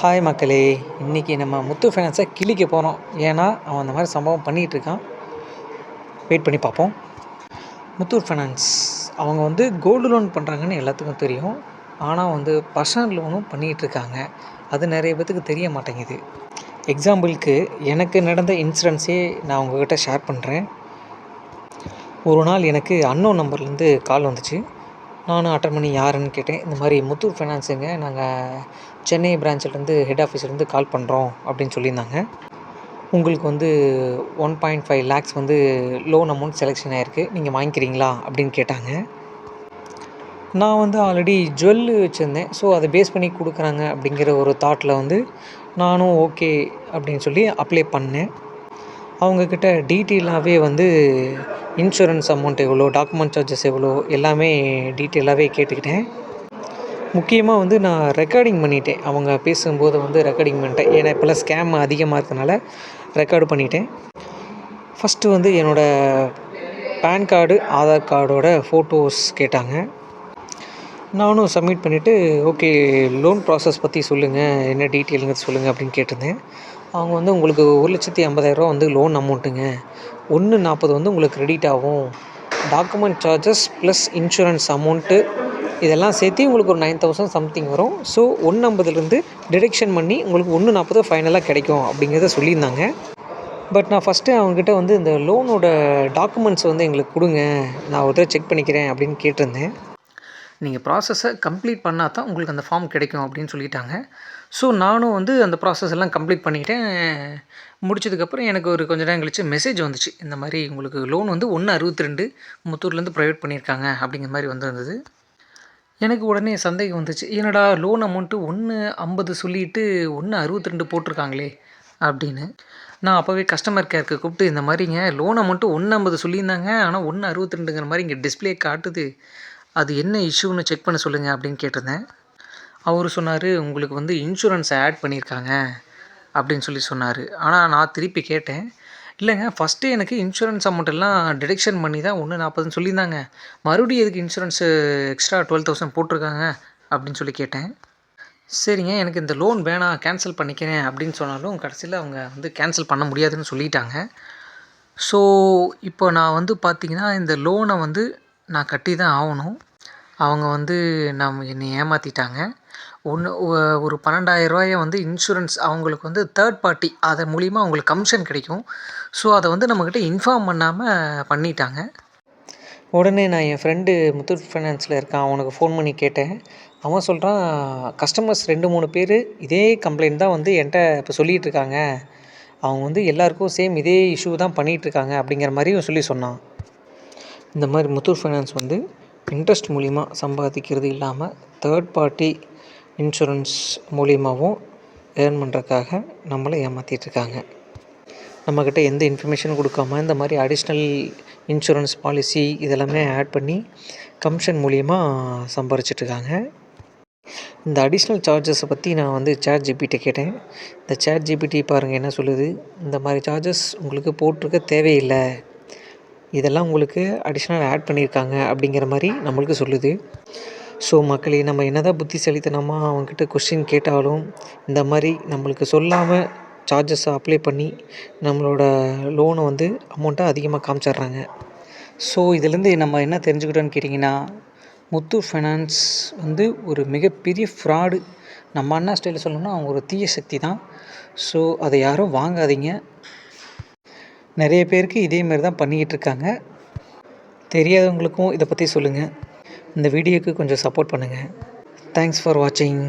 Hi மக்களே! இன்றைக்கி நம்ம முத்து ஃபைனான்ஸை கிழிக்க போகிறோம். ஏன்னா அவன் அந்த மாதிரி சம்பவம் பண்ணிகிட்ருக்கான். வெயிட் பண்ணி பார்ப்போம். முத்தூட் ஃபைனான்ஸ் அவங்க வந்து கோல்டு லோன் பண்ணுறாங்கன்னு எல்லாத்துக்கும் தெரியும். ஆனால் வந்து பர்சனல் லோனும் பண்ணிகிட்ருக்காங்க. அது நிறைய பேத்துக்கு தெரிய மாட்டேங்குது. எக்ஸாம்பிளுக்கு எனக்கு நடந்த இன்சிடென்ட்ஸே நான் உங்கள்கிட்ட ஷேர் பண்ணுறேன். ஒரு நாள் எனக்கு அன்னோன் நம்பர்லேருந்து கால் வந்துச்சு. நானும் அட்டன் பண்ணி யாருன்னு கேட்டேன். இந்த மாதிரி முத்தூட் ஃபைனான்ஸுங்க, நாங்கள் சென்னை பிரான்ச்சிலேருந்து ஹெட் ஆஃபீஸ்லேருந்து கால் பண்ணுறோம் அப்படின்னு சொல்லியிருந்தாங்க. உங்களுக்கு வந்து 1.5 lakhs வந்து லோன் அமௌண்ட் செலெக்ஷன் ஆகிருக்கு, நீங்கள் வாங்கிக்கிறீங்களா அப்படின்னு கேட்டாங்க. நான் வந்து ஆல்ரெடி ஜுவல் வச்சுருந்தேன். ஸோ அதை பேஸ் பண்ணி கொடுக்குறாங்க அப்படிங்கிற ஒரு தாட்டில் வந்து நானும் ஓகே அப்படின்னு சொல்லி அப்ளை பண்ணேன். அவங்கக்கிட்ட டீட்டெயிலாகவே வந்து இன்சூரன்ஸ் அமௌண்ட் எவ்வளோ, டாக்குமெண்ட் சார்ஜஸ் எவ்வளோ, எல்லாமே டீட்டெயிலாகவே கேட்டுக்கிட்டேன். முக்கியமாக வந்து நான் ரெக்கார்டிங் பண்ணிட்டேன். அவங்க பேசும்போது வந்து ரெக்கார்டிங் பண்ணிட்டேன். ஏன்னா இப்போல்லாம் ஸ்கேம் அதிகமாக இருக்கனால ரெக்கார்டு பண்ணிட்டேன். ஃபஸ்ட்டு வந்து என்னோடய பேன் கார்டு, ஆதார் கார்டோட ஃபோட்டோஸ் கேட்டாங்க. நானும் சப்மிட் பண்ணிவிட்டு ஓகே, லோன் ப்ராசஸ் பற்றி சொல்லுங்கள், என்ன டீட்டெயிலுங்க சொல்லுங்கள் அப்படின்னு கேட்டிருந்தேன். அவங்க வந்து உங்களுக்கு 1,50,000 வந்து லோன் அமௌண்ட்டுங்க, 1,40,000 வந்து உங்களுக்கு கிரெடிட் ஆகும், document charges plus insurance amount இதெல்லாம் சேர்த்து உங்களுக்கு ஒரு 9,000 சம்திங் வரும். ஸோ 1,50,000லேருந்து டிடெக்ஷன் பண்ணி உங்களுக்கு 1,40,000 ஃபைனலாக கிடைக்கும் அப்படிங்கிறத சொல்லியிருந்தாங்க. பட் நான் ஃபஸ்ட்டு அவங்ககிட்ட வந்து இந்த லோனோட டாக்குமெண்ட்ஸ் வந்து எங்களுக்கு கொடுங்க, நான் ஒரு தடவை செக் பண்ணிக்கிறேன் அப்படின்னு கேட்டிருந்தேன். நீங்கள் ப்ராசஸை கம்ப்ளீட் பண்ணால் தான் உங்களுக்கு அந்த ஃபார்ம் கிடைக்கும் அப்படின்னு சொல்லிட்டாங்க. ஸோ நானும் வந்து அந்த ப்ராசஸ் எல்லாம் கம்ப்ளீட் பண்ணிவிட்டேன். முடிச்சதுக்கப்புறம் எனக்கு ஒரு கொஞ்சம் நேரம் கழிச்சு மெசேஜ் வந்துச்சு. இந்த மாதிரி உங்களுக்கு லோன் வந்து 1.62 முத்தூர்லேருந்து ப்ரொவைட் பண்ணியிருக்காங்க அப்படிங்கிற மாதிரி வந்திருந்தது. எனக்கு உடனே சந்தேகம் வந்துச்சு. என்னடா லோன் அமௌண்ட்டு 1.50 சொல்லிவிட்டு 1.62 போட்டிருக்காங்களே அப்படின்னு. நான் அப்போவே கஸ்டமர் கேருக்கு கூப்பிட்டு இந்த மாதிரிங்க லோன் அமௌண்ட்டு 1.50 சொல்லியிருந்தாங்க, ஆனால் 1.62ங்கிற மாதிரி இங்கே டிஸ்பிளே காட்டுது, அது என்ன இஷ்யூன்னு செக் பண்ண சொல்லுங்கள் அப்படின்னு கேட்டிருந்தேன். அவர் சொன்னார், உங்களுக்கு வந்து இன்சூரன்ஸ் ஆட் பண்ணியிருக்காங்க அப்படின்னு சொன்னார். ஆனால் நான் திருப்பி கேட்டேன், இல்லைங்க ஃபஸ்ட்டு எனக்கு இன்சூரன்ஸ் அமௌண்ட் எல்லாம் டிடெக்ஷன் பண்ணி தான் 1.40 சொல்லியிருந்தாங்க, மறுபடியும் எதுக்கு இன்சூரன்ஸு எக்ஸ்ட்ரா 12,000 போட்டிருக்காங்க அப்படின்னு சொல்லி கேட்டேன். சரிங்க, எனக்கு இந்த லோன் வேணாம், கேன்சல் பண்ணிக்கிறேன் அப்படின்னு சொன்னாலும் கடைசியில் அவங்க வந்து கேன்சல் பண்ண முடியாதுன்னு சொல்லிட்டாங்க. ஸோ இப்போ நான் வந்து பார்த்திங்கன்னா இந்த லோனை வந்து நான் கட்டி தான் ஆகணும். அவங்க வந்து என்னை ஏமாற்றிட்டாங்க. ஒரு 12,000 வந்து இன்சூரன்ஸ் அவங்களுக்கு வந்து தேர்ட் பார்ட்டி, அது மூலிமா அவங்களுக்கு கமிஷன் கிடைக்கும். ஸோ அதை வந்து நம்மக்கிட்ட இன்ஃபார்ம் பண்ணாமல் பண்ணிட்டாங்க. உடனே நான் என் ஃப்ரெண்டு முத்தூட் ஃபைனான்ஸில் இருக்கான், அவனுக்கு ஃபோன் பண்ணி கேட்டேன். அவன் சொல்கிறான், கஸ்டமர்ஸ் 2-3 பேர் இதே கம்ப்ளைண்ட் தான் வந்து என்கிட்ட இப்போ சொல்லிகிட்ருக்காங்க, அவங்க வந்து எல்லாேருக்கும் சேம் இதே இஷ்யூ தான் பண்ணிகிட்ருக்காங்க அப்படிங்கிற மாதிரியும் சொன்னான். இந்த மாதிரி முத்தூட் ஃபைனான்ஸ் வந்து இன்ட்ரெஸ்ட் மூலிமா சம்பாதிக்கிறது இல்லாமல் தேர்ட் பார்ட்டி இன்சூரன்ஸ் மூலிமாவும் ஏர்ன் பண்ணுறதுக்காக நம்மளை ஏமாற்றிட்டுருக்காங்க. நம்மக்கிட்ட எந்த இன்ஃபர்மேஷனும் கொடுக்காம இந்த மாதிரி அடிஷ்னல் இன்சூரன்ஸ் பாலிசி இதெல்லாமே ஆட் பண்ணி கமிஷன் மூலிமா சம்பாரிச்சிட்ருக்காங்க. இந்த அடிஷ்னல் சார்ஜஸை பற்றி நான் வந்து சேட் ஜிபிட்ட கேட்டேன். இந்த சேட் ஜிபிடி பாருங்கள் என்ன சொல்லுது, இந்த மாதிரி சார்ஜஸ் உங்களுக்கு போட்டிருக்க தேவையில்லை, இதெல்லாம் உங்களுக்கு அடிஷ்னல் ஆட் பண்ணியிருக்காங்க அப்படிங்கிற மாதிரி நம்மளுக்கு சொல்லுது. ஸோ மக்களே, நம்ம என்ன தான் புத்திசாலித்தனமாக அவங்கக்கிட்ட கொஸ்டின் கேட்டாலும் இந்த மாதிரி நம்மளுக்கு சொல்லாமல் சார்ஜஸை அப்ளை பண்ணி நம்மளோட லோனை வந்து அமௌண்ட்டை அதிகமாக காமிச்சிட்றாங்க. ஸோ இதுலேருந்து நம்ம என்ன தெரிஞ்சுக்கிட்டோன்னு கேட்டிங்கன்னா, முத்தூட் ஃபைனான்ஸ் வந்து ஒரு மிகப்பெரிய ஃப்ராடு. நம்ம அண்ணா ஸ்டைலில் சொல்லணும்னா அவங்க ஒரு தீய சக்தி தான். ஸோ அதை யாரும் வாங்காதீங்க. நிறைய பேருக்கு இதேமாரி தான் பண்ணிக்கிட்டு இருக்காங்க. தெரியாதவங்களுக்கும் இதை பற்றி சொல்லுங்கள். இந்த வீடியோவுக்கு கொஞ்சம் சப்போர்ட் பண்ணுங்கள். தேங்க்ஸ் ஃபார் வாட்சிங்.